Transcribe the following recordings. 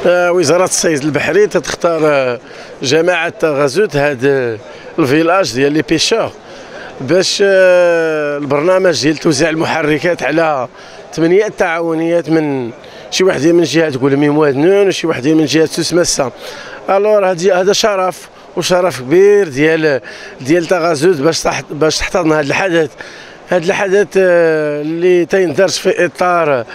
وزارة الصيد البحري تختار جماعة غازوت هذا الفيلاج ديال لي بيشور باش البرنامج ديال توزيع المحركات على 8 تعاونيات، من شي وحده من جهه تقول ميموادنون وشي وحده من جهه سوس مسا. الور هذا شرف وشرف كبير ديال تغازوت باش تحتضن هذا الحدث. هذا الحدث اللي تيندرج في اطار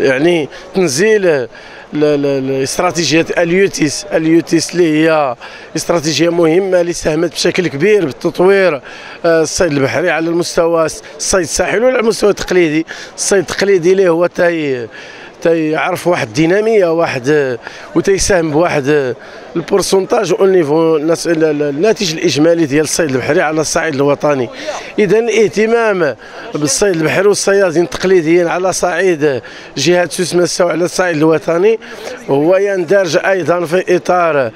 يعني تنزيل الاستراتيجيه اليوتيس اللي هي استراتيجيه مهمه اللي ساهمت بشكل كبير بالتطوير الصيد البحري على المستوى الصيد الساحلي وعلى المستوى التقليدي. الصيد التقليدي اللي هو تيعرف واحد الديناميه واحد وتيساهم بواحد البورسونتاج او نيفو الناتج الاجمالي ديال الصيد البحري على الصعيد الوطني. اذا الاهتمام بالصيد البحري والصيادين التقليديين على صعيد جهه سوس مسا وعلى الصعيد الوطني هو يندرج ايضا في اطار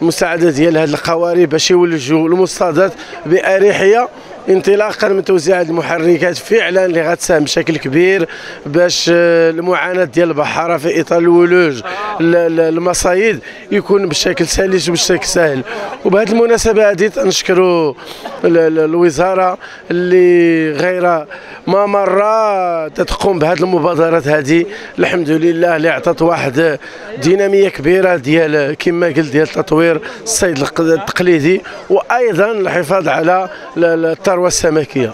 المساعده ديال هذه القوارب باش يولجوا المصطادات باريحيه، انطلاقا من توزيع المحركات فعلا اللي غتساهم بشكل كبير باش المعاناه ديال البحاره في اطار الولوج المصايد يكون بشكل سلس وبشكل سهل. وبهذه المناسبه هذه نشكروا الوزاره اللي غير ما مره تتقوم بهذه المبادرات هذه، الحمد لله اللي عطات واحد ديناميه كبيره ديال كما قلت ديال تطوير الصيد التقليدي وايضا الحفاظ على الثروه السمكيه.